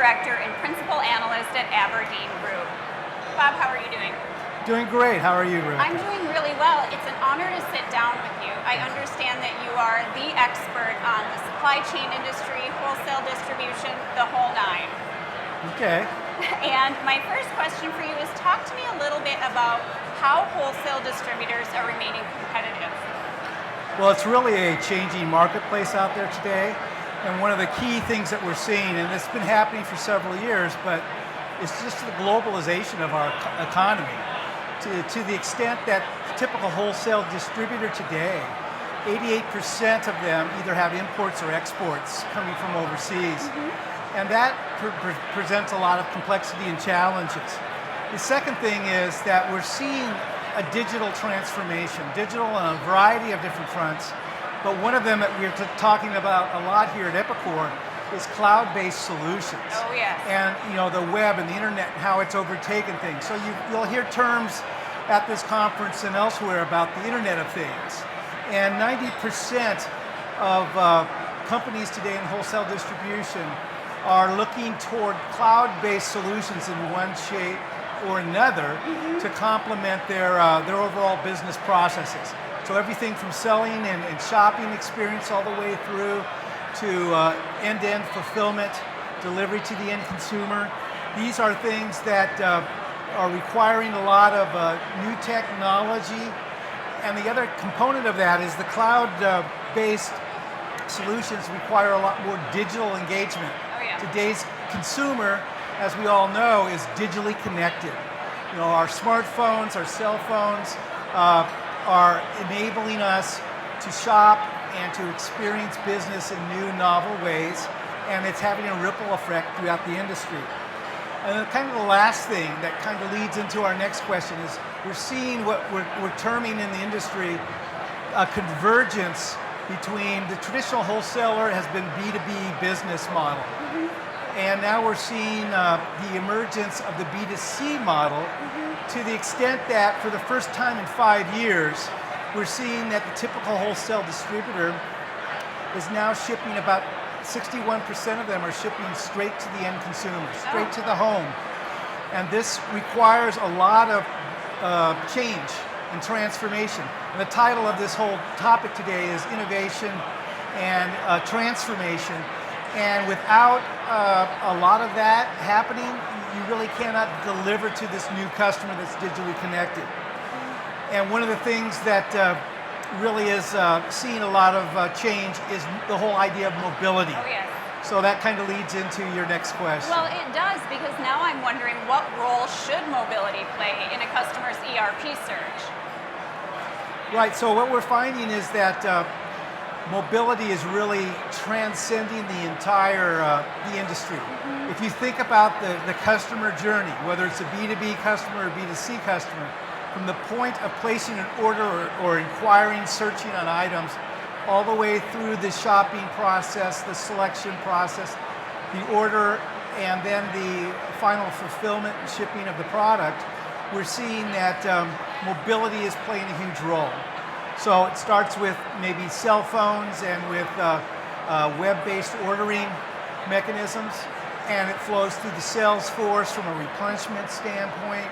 Director and Principal Analyst at Aberdeen Group. Bob, how are you doing? Doing great. How are you, Rebecca? I'm doing really well. It's an honor to sit down with you. I understand that you are the expert on the supply chain industry, wholesale distribution, the whole nine. Okay. And my first question for you is talk to me a little bit about how wholesale distributors are remaining competitive. Well, it's really a changing marketplace out there today. And one of the key things that we're seeing, and it's been happening for several years, but it's just the globalization of our economy. To the extent that the typical wholesale distributor today, 88% of them either have imports or exports coming from overseas. And that presents a lot of complexity and challenges. The second thing is that we're seeing a digital transformation, digital on a variety of different fronts. But one of them that we're talking about a lot here at Epicor is cloud-based solutions. Oh, yes. And the web and the internet and how it's overtaken things. So you'll hear terms at this conference and elsewhere about the Internet of Things. And 90% of companies today in wholesale distribution are looking toward cloud-based solutions in one shape or another to complement their overall business processes. So everything from selling and shopping experience all the way through to end-to-end fulfillment, delivery to the end consumer. These are things that are requiring a lot of new technology. And the other component of that is the cloud-based solutions require a lot more digital engagement. Oh, yeah. Today's consumer, as we all know, is digitally connected. Our smartphones, our cell phones are enabling us to shop and to experience business in new, novel ways, and it's having a ripple effect throughout the industry. And then kind of the last thing that kind of leads into our next question is we're seeing what we're terming in the industry a convergence between the traditional wholesaler has been B2B business model. And now we're seeing the emergence of the B2C model to the extent that for the first time in 5 years, we're seeing that the typical wholesale distributor is now shipping about 61% of them are shipping straight to the end consumer, straight to the home. And this requires a lot of change and transformation. And the title of this whole topic today is Innovation and Transformation. And without a lot of that happening, you really cannot deliver to this new customer that's digitally connected. And one of the things that really is seeing a lot of change is the whole idea of mobility. Oh, yes. So that kind of leads into your next question. Well, it does, because now I'm wondering what role should mobility play in a customer's ERP search? Right, so what we're finding is that mobility is really transcending the entire the industry. If you think about the customer journey, whether it's a B2B customer or B2C customer, from the point of placing an order or inquiring, searching on items, all the way through the shopping process, the selection process, the order, and then the final fulfillment and shipping of the product, we're seeing that mobility is playing a huge role. So it starts with maybe cell phones and with web-based ordering mechanisms, and it flows through the sales force from a replenishment standpoint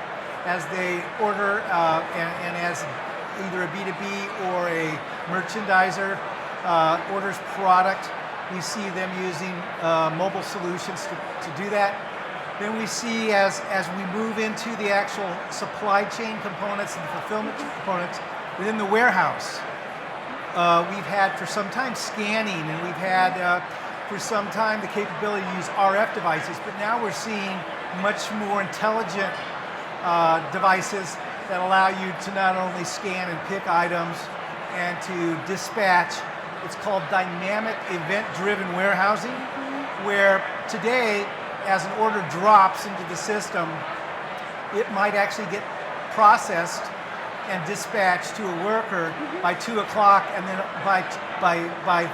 as they order and as either a B2B or a merchandiser orders product. We see them using mobile solutions to do that. Then we see as we move into the actual supply chain components and the fulfillment components, within the warehouse, we've had for some time scanning, and we've had for some time the capability to use RF devices, but now we're seeing much more intelligent devices that allow you to not only scan and pick items and to dispatch. It's called dynamic event-driven warehousing, where today, as an order drops into the system, it might actually get processed and dispatched to a worker by 2 o'clock, and then by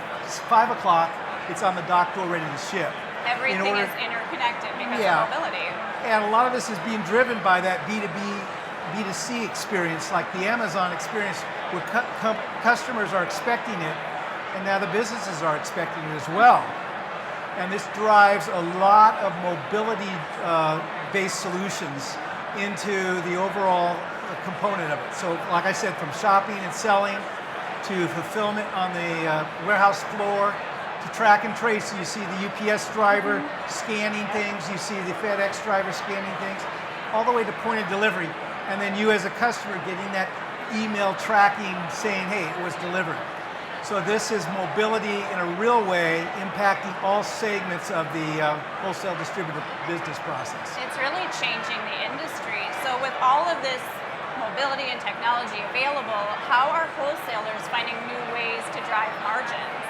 5 o'clock, it's on the dock door ready to ship. Everything is interconnected because of mobility. And a lot of this is being driven by that B2B, B2C experience, like the Amazon experience, where customers are expecting it, and now the businesses are expecting it as well. And this drives a lot of mobility-based solutions into the overall component of it. So like I said, from shopping and selling to fulfillment on the warehouse floor, to track and trace. So you see the UPS driver scanning things, you see the FedEx driver scanning things, all the way to point of delivery. And then you as a customer getting that email tracking saying, hey, it was delivered. So this is mobility in a real way, impacting all segments of the wholesale distributor business process. It's really changing the industry. So with all of this mobility and technology available, how are wholesalers finding new ways to drive margins?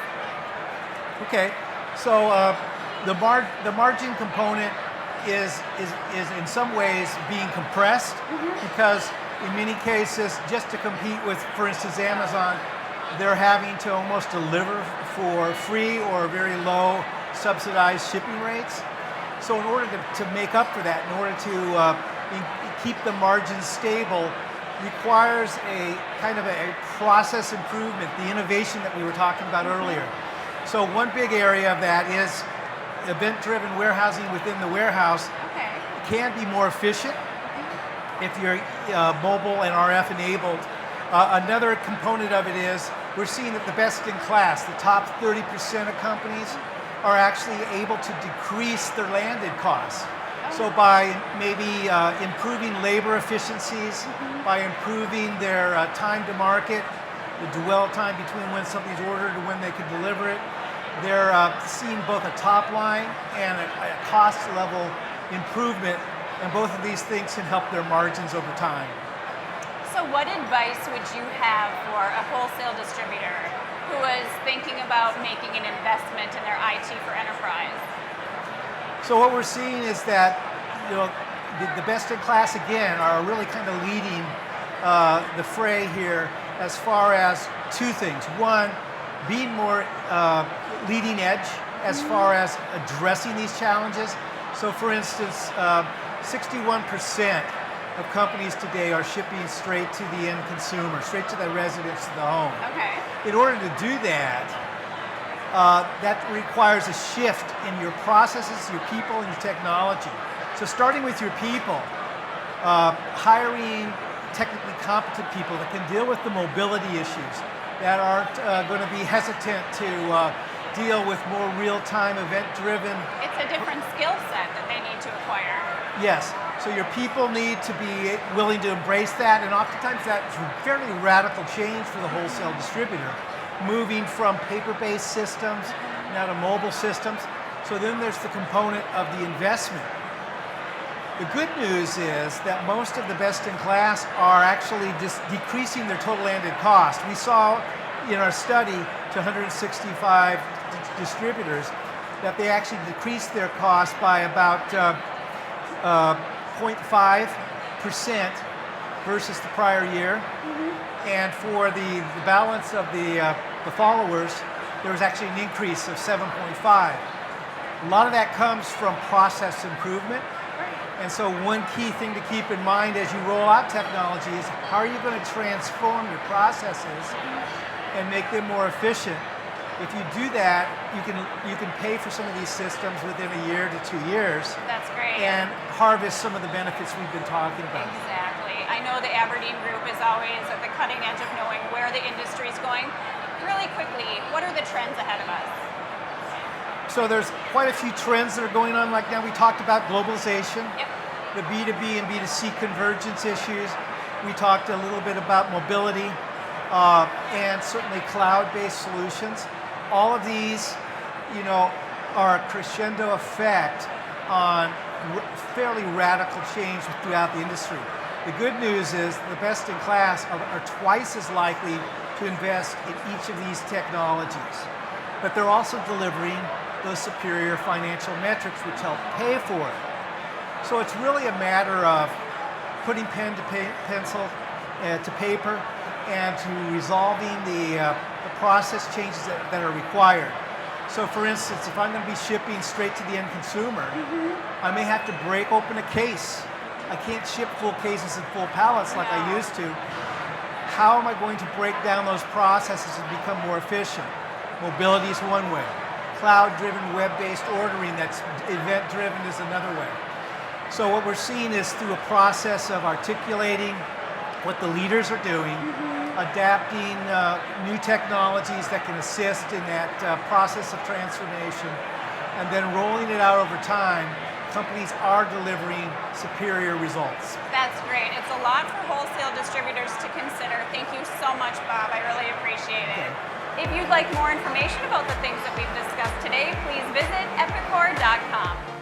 Okay, so the margin component is in some ways being compressed because in many cases, just to compete with, for instance, Amazon, they're having to almost deliver for free or very low subsidized shipping rates. So in order to make up for that, in order to keep the margins stable, requires a kind of a process improvement, the innovation that we were talking about earlier. So one big area of that is event-driven warehousing within the warehouse. Okay. Can be more efficient if you're mobile and RF enabled. Another component of it is we're seeing that the best in class, the top 30% of companies, are actually able to decrease their landed costs. So by maybe improving labor efficiencies, by improving their time to market, the dwell time between when something's ordered and when they can deliver it, they're seeing both a top line and a cost level improvement, and both of these things can help their margins over time. So what advice would you have for a wholesale distributor who is thinking about making an investment in their IT for enterprise? So what we're seeing is that the best in class again are really kind of leading the fray here as far as two things. One, being more leading edge as far as addressing these challenges. So for instance, 61% of companies today are shipping straight to the end consumer, straight to the residence of the home. Okay. In order to do that, that requires a shift in your processes, your people, and your technology. So starting with your people, hiring technically competent people that can deal with the mobility issues, that aren't going to be hesitant to deal with more real-time, event-driven. It's a different skill set that they need to acquire. Yes, so your people need to be willing to embrace that, and oftentimes that's a fairly radical change for the wholesale distributor, moving from paper-based systems now to mobile systems. So then there's the component of the investment. The good news is that most of the best in class are actually just decreasing their total landed cost. We saw in our study to 165 distributors that they actually decreased their cost by about 0.5% versus the prior year. And for the balance of the followers, there was actually an increase of 7.5. A lot of that comes from process improvement. And so one key thing to keep in mind as you roll out technology is how are you going to transform your processes and make them more efficient? If you do that, you can pay for some of these systems within a year to 2 years. That's great. And harvest some of the benefits we've been talking about. Exactly. I know the Aberdeen group is always at the cutting edge of knowing where the industry is going. Really quickly, what are the trends ahead of us? So there's quite a few trends that are going on right now. We talked about globalization, Yep. the B2B and B2C convergence issues. We talked a little bit about mobility and certainly cloud-based solutions. All of these, are a crescendo effect on fairly radical change throughout the industry. The good news is the best in class are twice as likely to invest in each of these technologies, but they're also delivering those superior financial metrics which help pay for it. So it's really a matter of putting pen to pencil to paper and to resolving the process changes that are required. So for instance, if I'm going to be shipping straight to the end consumer, I may have to break open a case. I can't ship full cases and full pallets like I used to. How am I going to break down those processes and become more efficient? Mobility is one way. cloud-driven, web-based ordering that's event-driven is another way. So what we're seeing is through a process of articulating what the leaders are doing, adapting new technologies that can assist in that process of transformation, and then rolling it out over time, companies are delivering superior results. That's great. It's a lot for wholesale distributors to consider. Thank you so much, Bob. I really appreciate it. Okay. If you'd like more information about the things that we've discussed today, please visit epicor.com.